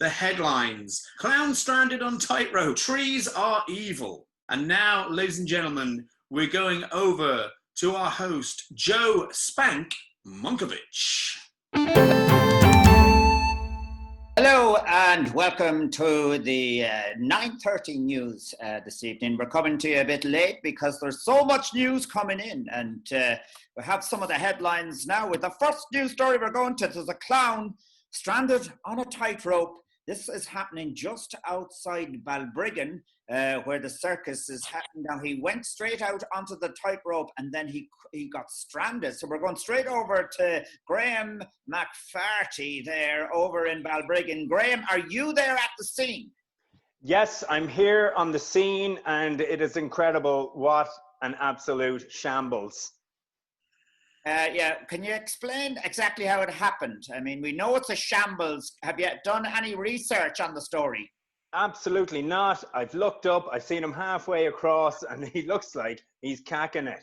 the headlines. Clown stranded on tightrope. Trees are evil. And now, ladies and gentlemen, we're going over to our host, Joe Spank Monkovic. Hello and welcome to the 9:30 news this evening. We're coming to you a bit late because there's so much news coming in, and we have some of the headlines now. With the first news story we're going to, there's a clown stranded on a tightrope. This is happening just outside Balbriggan, where the circus is happening now. He went straight out onto the tightrope and then he got stranded. So we're going straight over to Graham McFarty there over in Balbriggan. Graham, are you there at the scene? Yes, I'm here on the scene, and it is incredible. What an absolute shambles. Can you explain exactly how it happened? I mean, we know it's a shambles. Have you done any research on the story? Absolutely not. I've looked up, I've seen him halfway across, and he looks like he's cacking it.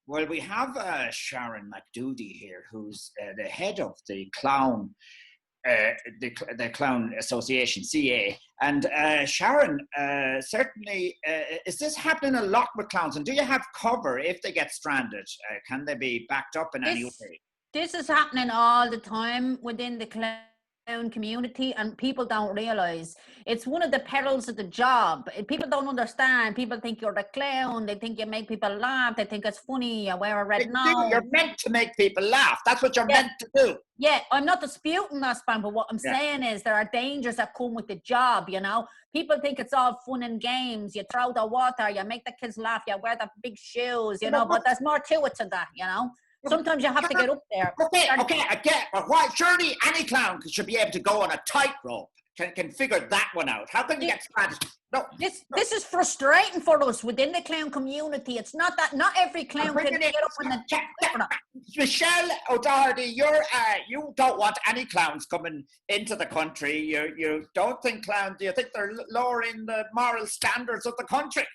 Well, we have Sharon McDoody here, who's the head of the Clown the Clown Association, CA. And Sharon, certainly, is this happening a lot with clowns? And do you have cover if they get stranded? Can they be backed up in any way? This is happening all the time within the clown community, and people don't realize it's one of the perils of the job. People don't understand. People think you're the clown. They think you make people laugh. They think it's funny. You wear a red nose. You're meant to make people laugh. That's what you're meant to do. Yeah, I'm not disputing that, Span, but what I'm saying is there are dangers that come with the job, you know. People think it's all fun and games. You throw the water, you make the kids laugh, you wear the big shoes, you know, but there's more to it than that, you know. Sometimes you have to get up there. Okay, I get, but why? Surely any clown should be able to go on a tightrope. Can figure that one out. How can you get started? No. This is frustrating for us within the clown community. It's not that not every clown can get up on the. Michelle O'Doherty, you don't want any clowns coming into the country. You don't think clowns? Do you think they're lowering the moral standards of the country?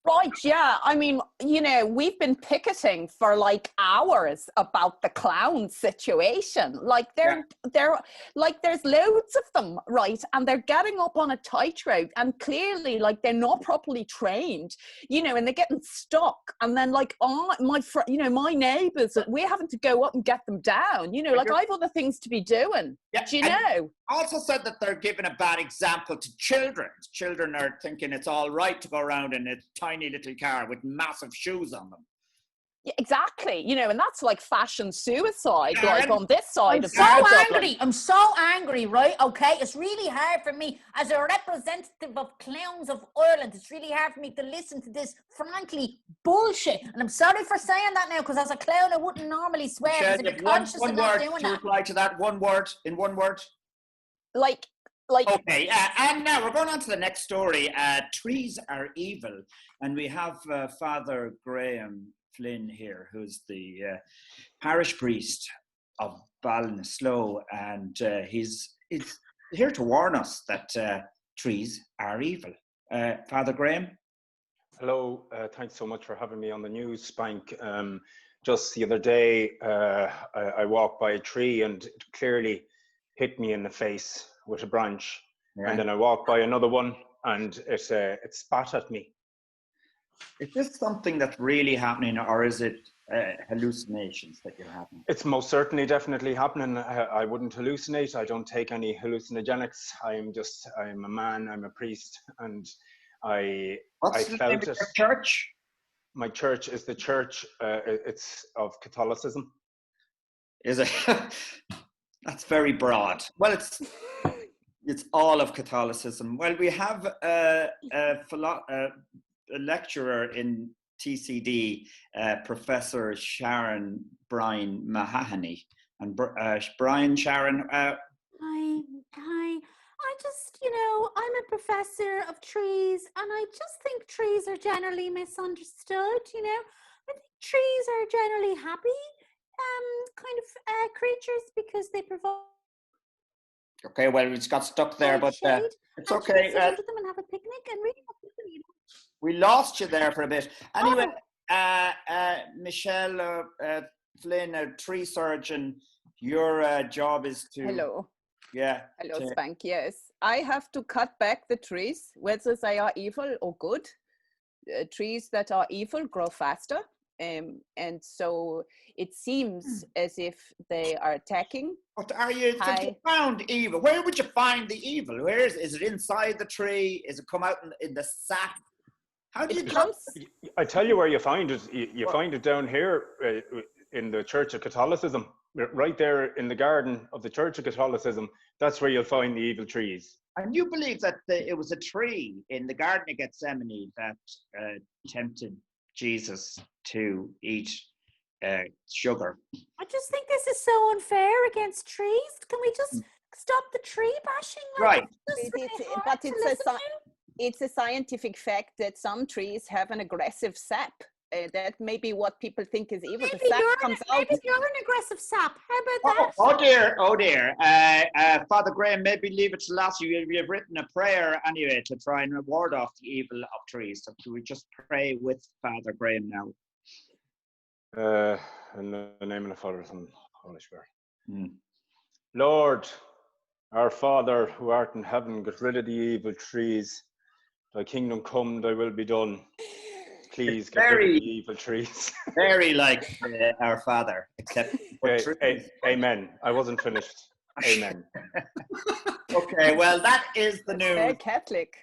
Right, yeah. I mean, you know, we've been picketing for like hours about the clown situation. Like they're like there's loads of them, right? And they're getting up on a tightrope, and clearly like they're not properly trained, you know, and they're getting stuck. And then like my neighbours, we're having to go up and get them down. You know, like I have other things to be doing. Yeah, do you know? Also said that they're giving a bad example to children. Children are thinking it's all right to go around in a tiny little car with massive shoes on them. Yeah, exactly. You know, and that's like fashion suicide, like on this side of I'm so angry, right? Okay, it's really hard for me as a representative of Clowns of Ireland. It's really hard for me to listen to this, frankly, bullshit. And I'm sorry for saying that now, because as a clown, I wouldn't normally swear. One word to reply to that. One word, in one word. Like. Okay, and now we're going on to the next story. Trees are evil, and we have Father Graham Flynn here, who's the parish priest of Ballinasloe, and he's here to warn us that trees are evil. Father Graham? Hello, thanks so much for having me on the news, Spank. Just the other day, I walked by a tree and it clearly hit me in the face with a branch, and then I walked by another one and it spat at me. Is this something that's really happening, or is it hallucinations that you're having? It's most certainly definitely happening. I wouldn't hallucinate. I don't take any hallucinogenics. I'm a man, I'm a priest, and What's the name of your church? My church is the church, it's of Catholicism. Is it? That's very broad. Well, it's all of Catholicism. Well, we have a lecturer in TCD, Professor Sharon Brian Mahoney. And Brian, Sharon. Hi. I just, you know, I'm a professor of trees, and I just think trees are generally misunderstood, you know. I think trees are generally happy kind of creatures because they provide. Okay, well, it's got stuck there, but it's okay. Sit under them and have a picnic and read. We lost you there for a bit. Anyway, Michelle Flynn, a tree surgeon, your job is to Yeah. Hello, Spank. Yes, I have to cut back the trees, whether they are evil or good. Trees that are evil grow faster. And so it seems as if they are attacking. But are you found evil? Where would you find the evil? Where is it inside the tree? Is it come out in the sap? How do you come? I tell you where you find it. You find it down here in the Church of Catholicism, right there in the garden of the Church of Catholicism. That's where you'll find the evil trees. And you believe that it was a tree in the Garden of Gethsemane that tempted Jesus to eat sugar. I just think this is so unfair against trees. Can we just stop the tree bashing? Right. It's a scientific fact that some trees have an aggressive sap. That may be what people think is evil. Maybe the sap comes out. Maybe you're an aggressive sap. How about that? Oh dear. Father Graham, maybe leave it to last. You've written a prayer anyway to try and ward off the evil of trees. So can we just pray with Father Graham now? In the name of the Father, Son, and Holy Spirit. Lord, our Father who art in heaven, get rid of the evil trees. Thy kingdom come, thy will be done. Please get rid of the evil trees. Very like our Father, except amen. I wasn't finished. Amen. Okay, well, that is the news. Very Catholic.